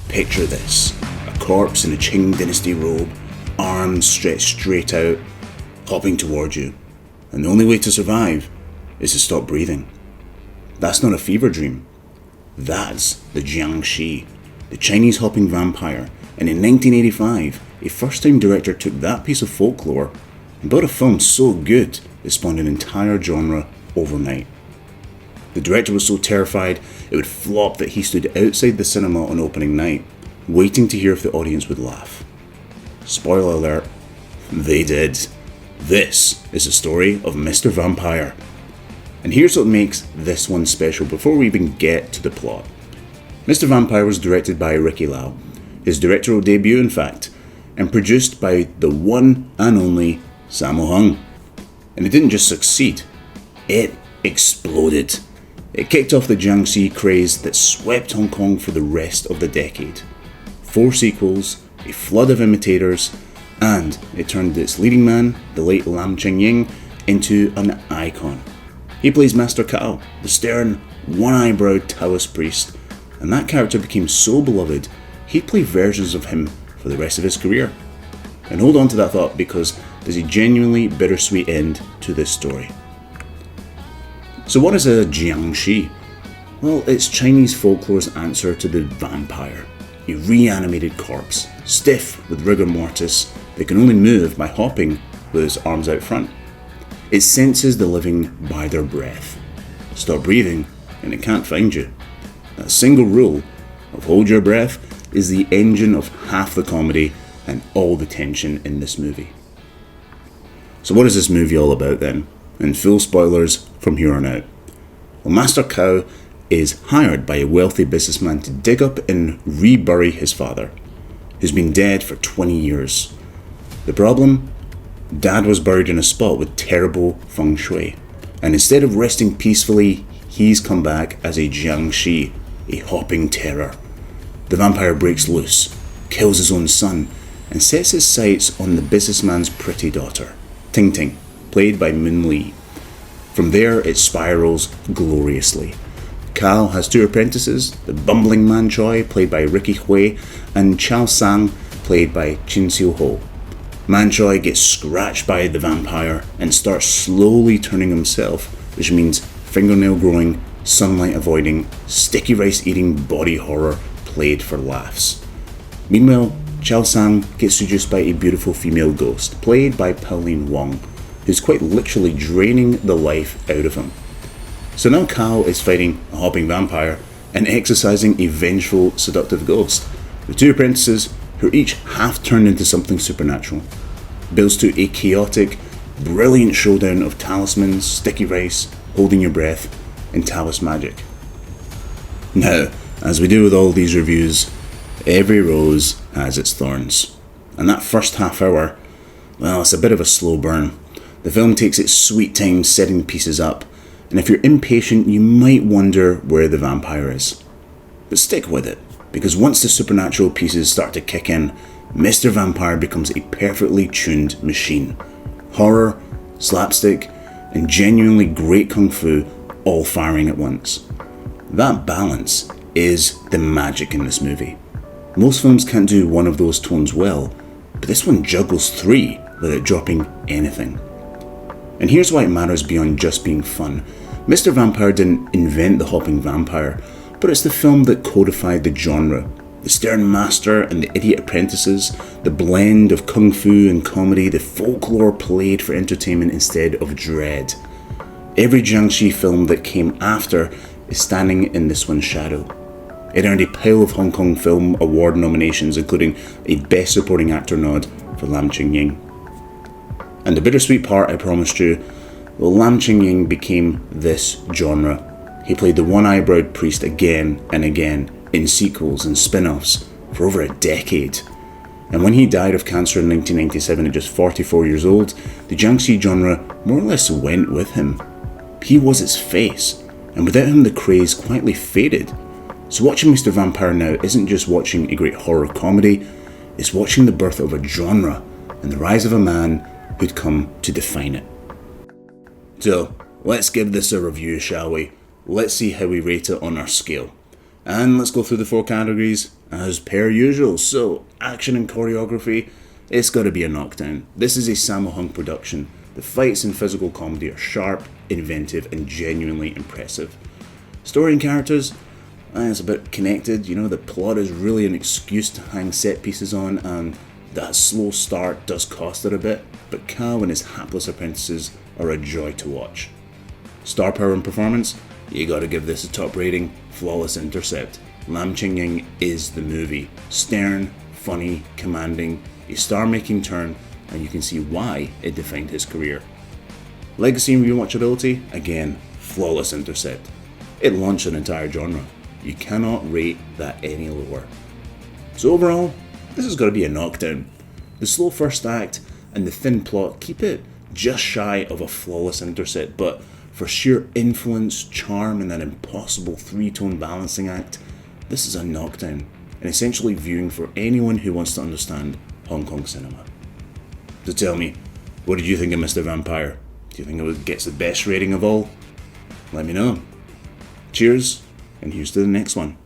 Picture this, a corpse in a Qing dynasty robe, arms stretched straight out, hopping towards you. And the only way to survive is to stop breathing. That's not a fever dream. That's the jiangshi, the Chinese hopping vampire. And in 1985, a first-time director took that piece of folklore and built a film so good it spawned an entire genre overnight. The director was so terrified it would flop that he stood outside the cinema on opening night, waiting to hear if the audience would laugh. Spoiler alert, they did. This is the story of Mr. Vampire. And here's what makes this one special before we even get to the plot. Mr. Vampire was directed by Ricky Lau, his directorial debut in fact, and produced by the one and only Sammo Hung. And it didn't just succeed, it exploded. It kicked off the jiangshi craze that swept Hong Kong for the rest of the decade. 4 sequels, a flood of imitators, and it turned its leading man, the late Lam Ching-ying, into an icon. He plays Master Cao, the stern, one-eyebrowed Taoist priest, and that character became so beloved, he'd play versions of him for the rest of his career. And hold on to that thought, because there's a genuinely bittersweet end to this story. So what is a jiangshi? Well, it's Chinese folklore's answer to the vampire. A reanimated corpse, stiff with rigor mortis, that can only move by hopping with its arms out front. It senses the living by their breath. Stop breathing and it can't find you. That single rule of hold your breath is the engine of half the comedy and all the tension in this movie. So what is this movie all about then? And full spoilers from here on out. Well, Master Cao is hired by a wealthy businessman to dig up and rebury his father, who's been dead for 20 years. The problem? Dad was buried in a spot with terrible feng shui, and instead of resting peacefully, he's come back as a jiangshi, a hopping terror. The vampire breaks loose, kills his own son, and sets his sights on the businessman's pretty daughter, Ting Ting, played by Min Li. From there, it spirals gloriously. Cao has 2 apprentices, the bumbling Man Choi, played by Ricky Hui, and Chao Sang, played by siu-ho. Man Choi gets scratched by the vampire and starts slowly turning himself, which means fingernail growing, sunlight avoiding, sticky rice eating body horror played for laughs. Meanwhile, Chao Sang gets seduced by a beautiful female ghost, played by Pauline Wong, who's quite literally draining the life out of him. So now Cao is fighting a hopping vampire and exercising a vengeful, seductive ghost, with 2 apprentices who are each half turned into something supernatural. Builds to a chaotic, brilliant showdown of talismans, sticky rice, holding your breath, and Taoist magic. Now, as we do with all these reviews, every rose has its thorns. And that first half hour, well, it's a bit of a slow burn. The film takes its sweet time setting the pieces up, and if you're impatient, you might wonder where the vampire is. But stick with it, because once the supernatural pieces start to kick in, Mr. Vampire becomes a perfectly tuned machine. Horror, slapstick, and genuinely great kung fu all firing at once. That balance is the magic in this movie. Most films can't do one of those tones well, but this one juggles 3 without dropping anything. And here's why it matters beyond just being fun. Mr. Vampire didn't invent the hopping vampire, but it's the film that codified the genre. The stern master and the idiot apprentices, the blend of kung fu and comedy, the folklore played for entertainment instead of dread. Every jiangshi film that came after is standing in this one's shadow. It earned a pile of Hong Kong Film Award nominations, including a Best Supporting Actor nod for Lam Ching-ying. And the bittersweet part, I promised you, well, Lam Ching-ying became this genre. He played the one-eyebrowed priest again and again in sequels and spin-offs for over a decade. And when he died of cancer in 1997 at just 44 years old, the jiangshi genre more or less went with him. He was its face, and without him the craze quietly faded. So watching Mr. Vampire now isn't just watching a great horror comedy, it's watching the birth of a genre and the rise of a man who'd come to define it. So, let's give this a review, shall we? Let's see how we rate it on our scale. And let's go through the 4 categories as per usual. So, action and choreography, it's gotta be a knockdown. This is a Sammo Hung production. The fights and physical comedy are sharp, inventive, and genuinely impressive. Story and characters, it's a bit connected, the plot is really an excuse to hang set pieces on, and that slow start does cost it a bit, but Kao and his hapless apprentices are a joy to watch. Star power and performance, you gotta give this a top rating, flawless Intercept. Lam Ching-ying is the movie. Stern, funny, commanding, a star-making turn, and you can see why it defined his career. Legacy and rewatchability, again, flawless Intercept. It launched an entire genre. You cannot rate that any lower. So overall, this has got to be a knockdown. The slow first act and the thin plot keep it just shy of a flawless Intercept, but for sheer influence, charm, and that impossible three-tone balancing act, this is a knockdown, and essentially viewing for anyone who wants to understand Hong Kong cinema. So tell me, what did you think of Mr. Vampire? Do you think it gets the best rating of all? Let me know. Cheers, and here's to the next one.